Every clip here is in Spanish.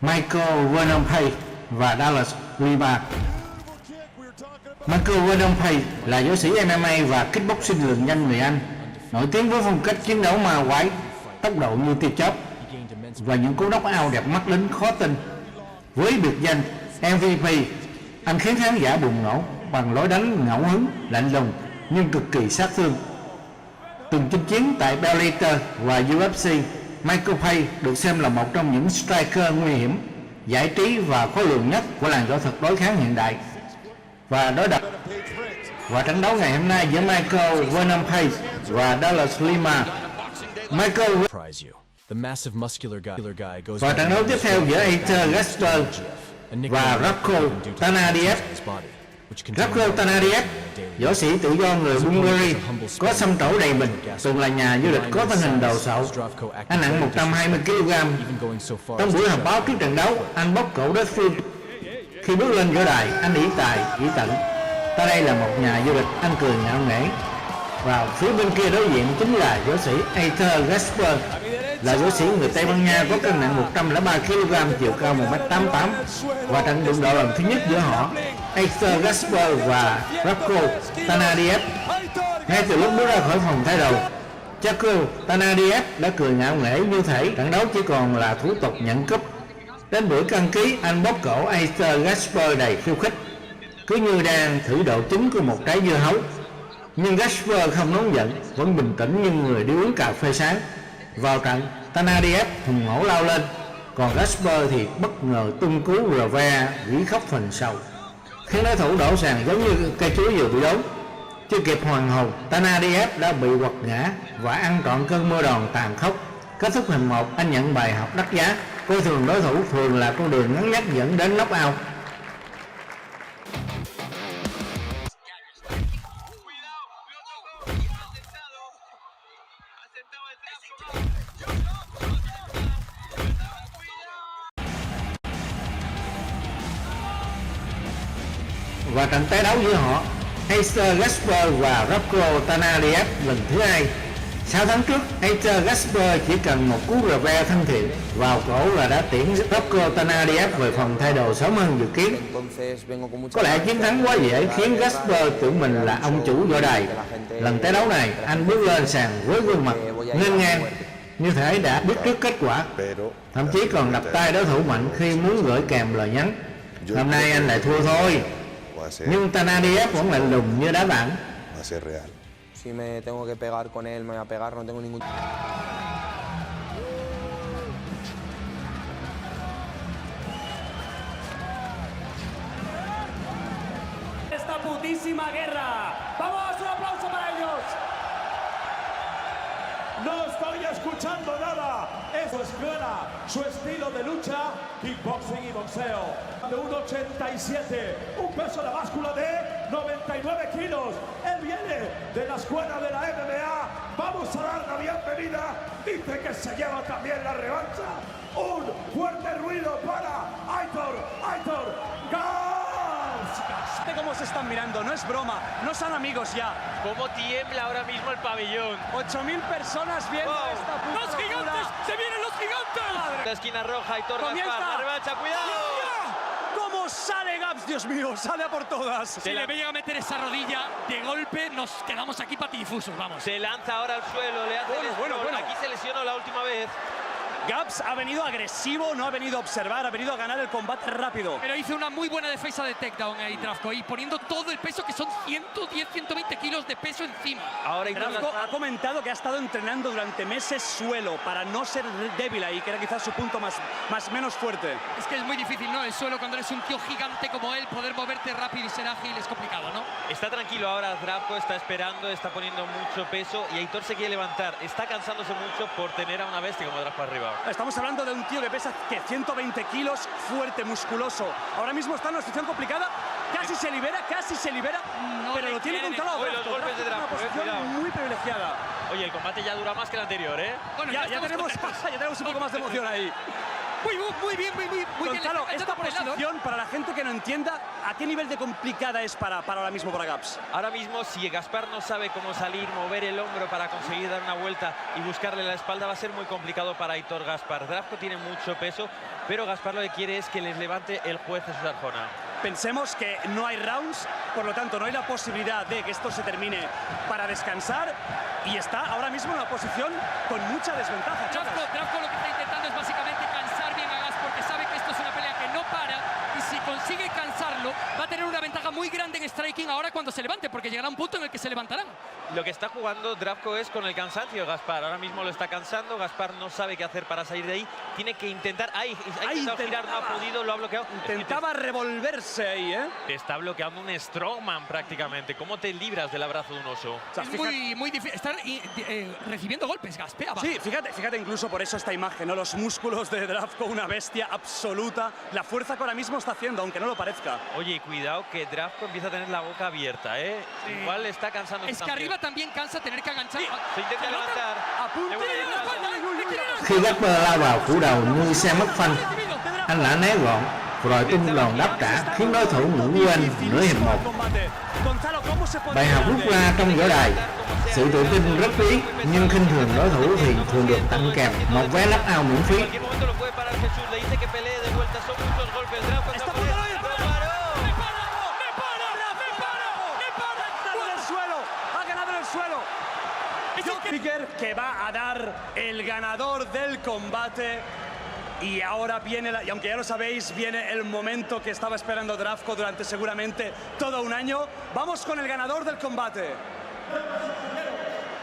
Michael Venom Page và Dallas Lima. Michael Venom Page là võ sĩ MMA và kickboxing lừng danh người Anh, nổi tiếng với phong cách chiến đấu ma quái, tốc độ như tia chớp và những cú knock-out đẹp mắt đến khó tin. Với biệt danh MVP, anh khiến khán giả bùng nổ bằng lối đánh ngẫu hứng, lạnh lùng nhưng cực kỳ sát thương. Từng chinh chiến tại Bellator và UFC, Michael Page được xem là một trong những striker nguy hiểm, giải trí và khó lường nhất của làng võ thuật đối kháng hiện đại. Và đối đầu và trận đấu ngày hôm nay giữa Michael Venom Page và Dallas Lima. Và trận đấu tiếp theo giữa Aitor Gasper và Ratko Tanadiev. Ratko Tanadiev, võ sĩ tự do người Bulgaria, có xăm trổ đầy mình, từng là nhà vô địch có thân hình đồ sộ. Anh nặng 120 kg. Trong buổi họp báo trước trận đấu, anh bóp cổ đối phương. Khi bước lên võ đài, anh ỷ tài, ỷ tận: "Ta đây là một nhà vô địch." Anh cười ngạo nghễ. Và phía bên kia đối diện chính là võ sĩ Aitor Gasper, là võ sĩ người Tây Ban Nha có cân nặng 103 kg, chiều cao 1m88. Và trận đụng độ lần thứ nhất giữa họ, Aitor Gasper và Ratko Tanadiev. Ngay từ lúc bước ra khỏi phòng thay đồ, Ratko Tanadiev đã cười ngạo nghễ như thể trận đấu chỉ còn là thủ tục nhận cúp. Đến buổi căng ký, anh bóp cổ Aitor Gasper đầy khiêu khích, cứ như đang thử độ chín của một trái dưa hấu. Nhưng Gasper không nóng giận, vẫn bình tĩnh như người đi uống cà phê sáng. Vào trận, Tanadiev hùng hổ lao lên, còn Gasper thì bất ngờ tung cú reve rỉ khóc phần sầu, khiến đối thủ đổ sàn giống như cây chuối vừa bị đốn. Chưa kịp hoàn hồn, Tanadiev đã bị quật ngã và ăn trọn cơn mưa đòn tàn khốc. Kết thúc hình 1, anh nhận bài học đắt giá: coi thường đối thủ thường là con đường ngắn nhất dẫn đến knock-out. Và trận tái đấu giữa họ, Aitor Gasper và Ratko Tanadiev lần thứ hai. 6 tháng trước, Aitor Gasper chỉ cần một cú reve thân thiện vào cổ là đã tiễn Ratko Tanadiev về phòng thay đồ sớm hơn dự kiến. Có lẽ chiến thắng quá dễ khiến Gasper tưởng mình là ông chủ võ đài. Lần tái đấu này, anh bước lên sàn với gương mặt nghênh ngang, như thể đã biết trước kết quả, thậm chí còn đập tay đối thủ mạnh khi muốn gửi kèm lời nhắn: "Hôm nay anh lại thua thôi." Nhưng Tanadiev vẫn lạnh lùng như đá bảng. Si me tengo que pegar con él, me voy a pegar, no tengo ningún. Esta putísima guerra. Vamos, un aplauso para ellos. No estoy escuchando nada. Es su escuela, su estilo de lucha, kickboxing y boxeo. De 1,87, un peso de báscula de 99 kilos. Él viene de la escuela de la MMA. Vamos a dar la bienvenida. Dice que se lleva también la revancha. Un fuerte ruido para Aitor Gasper. ¿Cómo se están mirando? No es broma, no son amigos ya. ¿Cómo tiembla ahora mismo el pabellón? 8.000 personas viendo esta puta ¡Los gigantes! locura. ¡Se vienen los gigantes! La esquina roja, Aitor Comienza. Gaspar, la revancha, ¡cuidado! ¿Cómo sale Gaps? Dios mío, sale a por todas. Si le llega a meter esa rodilla de golpe, nos quedamos aquí patidifusos, vamos. Se lanza ahora al suelo, le hace el scroll. Aquí se lesionó la última vez. Gaps ha venido agresivo, no ha venido a observar, ha venido a ganar el combate rápido. Pero hizo una muy buena defensa de takedown ahí, Trafko, y poniendo todo el peso, que son 110, 120 kilos de peso encima. Ahora Trafko ha comentado que ha estado entrenando durante meses suelo para no ser débil ahí, que era quizás su punto menos fuerte. Es que es muy difícil, ¿no? El suelo, cuando eres un tío gigante como él, poder moverte rápido y ser ágil es complicado, ¿no? Está tranquilo ahora Trafko, está esperando, está poniendo mucho peso y Aitor se quiere levantar. Está cansándose mucho por tener a una bestia como Trafko arriba. Estamos hablando de un tío que pesa 120 kilos, fuerte, musculoso. Ahora mismo está en una situación complicada. Casi se libera, No pero lo tiene controlado. Los golpes de una Trafko, posición cuidado. muy Oye, el combate ya dura más que el anterior, ¿eh? Bueno, Ya estamos tenemos contentos. un poco más de emoción ahí. Muy bien. Gonzalo, Le está esta por el lado, ¿eh? posición, para la gente que no entienda, ¿a qué nivel de complicada es para ahora mismo para Gaps? Ahora mismo, si Gaspar no sabe cómo salir, mover el hombro para conseguir dar una vuelta y buscarle la espalda, va a ser muy complicado para Aitor Gaspar. Zdravko tiene mucho peso, pero Gaspar lo que quiere es que les levante el juez Jesús Arjona. Pensemos que no hay rounds, por lo tanto no hay la posibilidad de que esto se termine para descansar y está ahora mismo en una posición con mucha desventaja. Zdravko lo que está intentando es básicamente cansar bien a Gas, porque sabe que esto es una pelea que no para, y si consigue cansarlo va a tener una ventaja muy grande en striking ahora cuando se levante, porque llegará un punto en el que se levantarán. Lo que está jugando Zdravko es con el cansancio de Gaspar. Ahora mismo lo está cansando. Gaspar no sabe qué hacer para salir de ahí. Tiene que intentar. Ha intentado girar, no ha podido, lo ha bloqueado. Intentaba revolverse ahí, ¿eh? Te está bloqueando un strongman prácticamente. ¿Cómo te libras del abrazo de un oso? Es muy difícil. Está recibiendo golpes, gaspea. Sí, fíjate incluso por eso esta imagen, ¿no? Los músculos de Zdravko, una bestia absoluta. La fuerza que ahora mismo está haciendo, aunque no lo parezca. Oye, cuidado que Zdravko empieza a tener la boca abierta, ¿eh? Sí. Igual le está cansando. Es que arriba también cansa tener que enganchar. Sí, se intenta levantar. Apunte. Khi Gaspar lao vào cú đầu như xe mất phanh, anh đã né gọn rồi tung đòn đáp trả khiến đối thủ ngủ quên nửa hiệp 1. Bài học rút ra trong võ đài, sự tự tin rất quý, nhưng khinh thường đối thủ thì thường được tặng kèm một vé lắp ao miễn phí. Que va a dar el ganador del combate. Y ahora viene, y aunque ya lo sabéis, viene el momento que estaba esperando Zdravko durante seguramente todo un año. Vamos con el ganador del combate.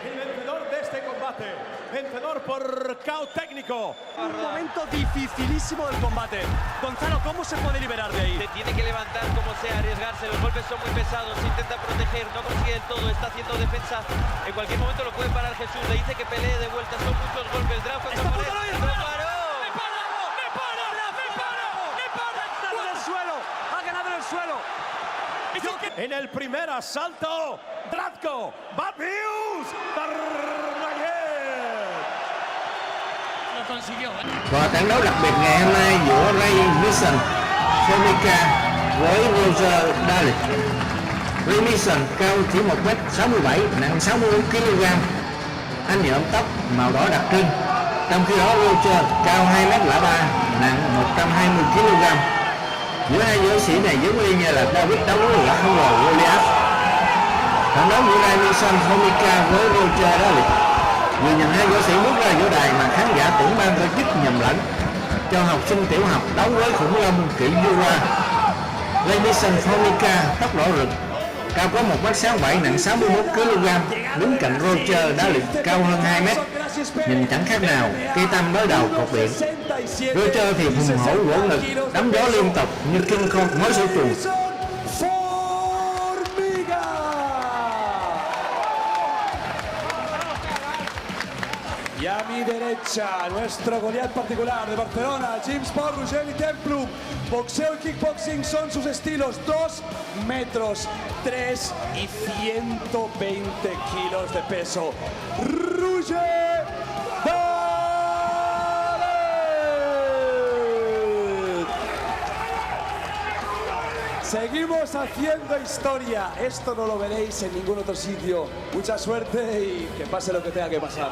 El vencedor de este combate, vencedor por KO técnico. Un momento dificilísimo del combate. Gonzalo, ¿cómo se puede liberar de ahí? Se tiene que levantar como sea, arriesgarse. Los golpes son muy pesados, se intenta proteger, no consigue del todo, está haciendo defensa. En cualquier momento lo puede parar Jesús, le dice que pelee de vuelta, son muchos golpes. Zdravko ¡Está a punto de ir! ¡Lo paró! ¡Ha ganado en el suelo! En el primer asalto, Zdravko, Bad News, Lo consiguió, ¿eh? Và trận đấu đặc biệt ngày hôm nay giữa Ray Mason Formica với Roger Daley. Ray Mason cao chỉ 1m67, nặng 64 kg, anh nhuộm tóc màu đỏ đặc trưng. Trong khi đó Roger cao 2m03, nặng 120 kg. Giữa hai võ sĩ này giống y như là David đấu với gã khổng lồ Goliath. Trận đấu giữa Ray Mason Formica với Roger Daley. Người nhìn hai võ sĩ bước ra võ đài mà khán giả tưởng ban tổ chức nhầm lẫn cho học sinh tiểu học đấu với khủng long kỵ Jura. Ray Mason Formica tốc độ rực, cao có 1m67, nặng 61 kg, đứng cạnh Roger Daley cao hơn 2m, nhìn chẳng khác nào cây tăm đối đầu cột điện. Roger thì hùng hổ vỗ ngực, đấm gió liên tục như King Kong mới sổ chuồng. Y a mi derecha, nuestro Goliat particular de Barcelona, James Paul Ruggeri Templum. Boxeo y kickboxing son sus estilos, 2 metros 3 y 120 kilos de peso. Roger Daley. Seguimos haciendo historia. Esto no lo veréis en ningún otro sitio. Mucha suerte y que pase lo que tenga que pasar.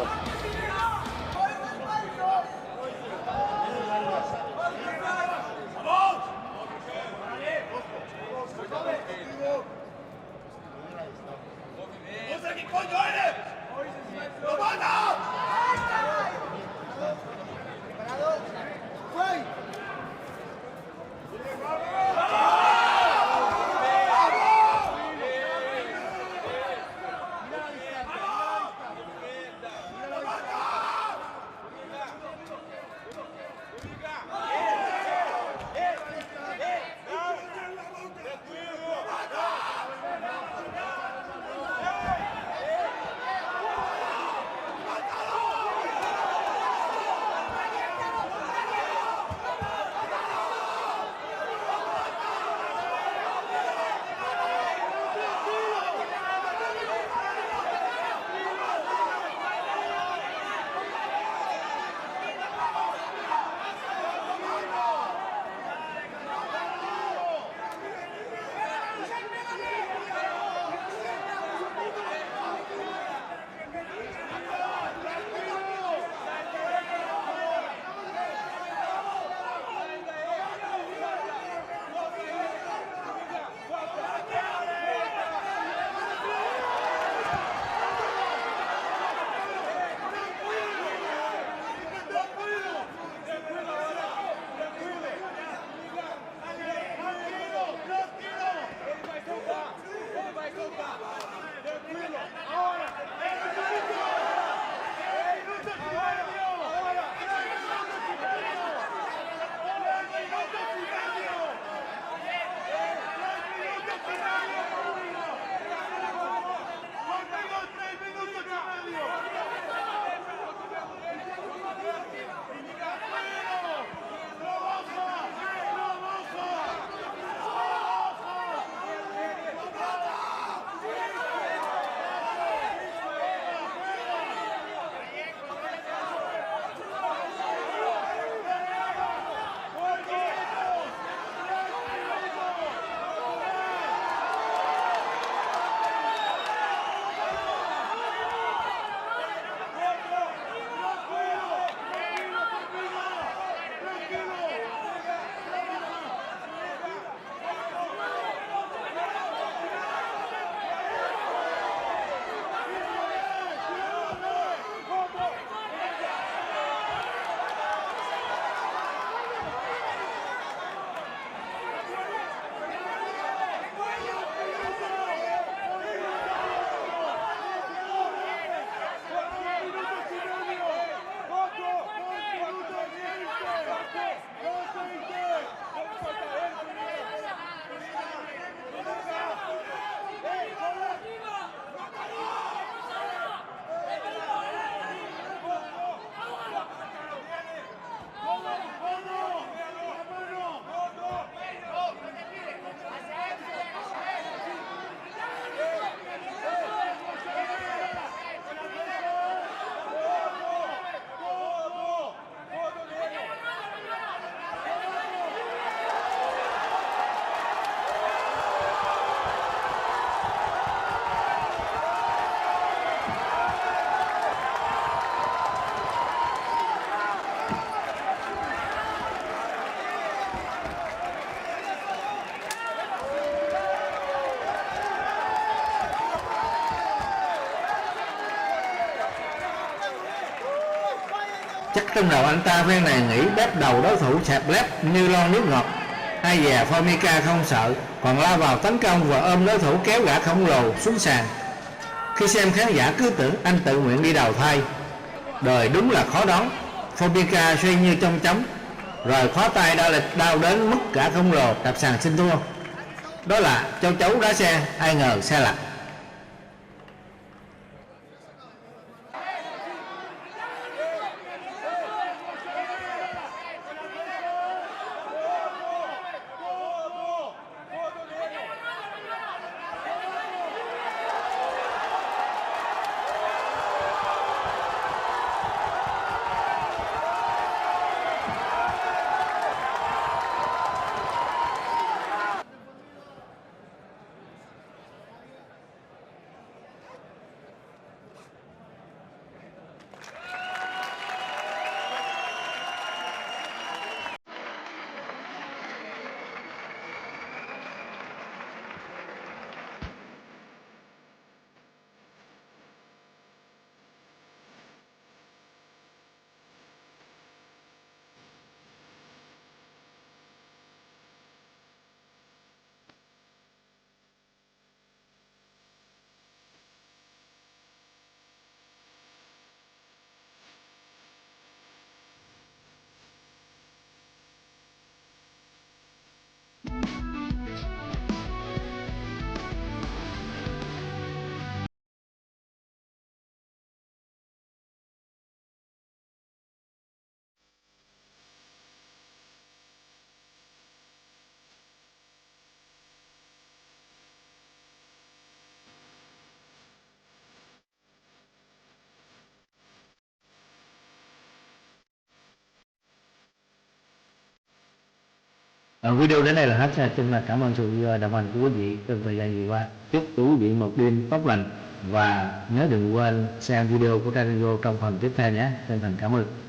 Chắc trong đầu anh ta phen này nghĩ đép đầu đối thủ xẹp lép như lon nước ngọt. Ai dè Formica không sợ, còn lao vào tấn công và ôm đối thủ kéo gã khổng lồ xuống sàn. Khi xem khán giả cứ tưởng anh tự nguyện đi đầu thai. Đời đúng là khó đoán. Formica suy như trong chóng, rồi khóa tay đau đến mức cả khổng lồ đạp sàn xin thua. Đó là châu chấu đá xe, ai ngờ xe lật. Video đến đây là hết. Xin cảm ơn sự đồng hành của quý vị trong thời gian vừa qua. Chúc quý vị một đêm tốt lành và nhớ đừng quên xem video của Radio trong phần tiếp theo nhé. Xin thành cảm ơn.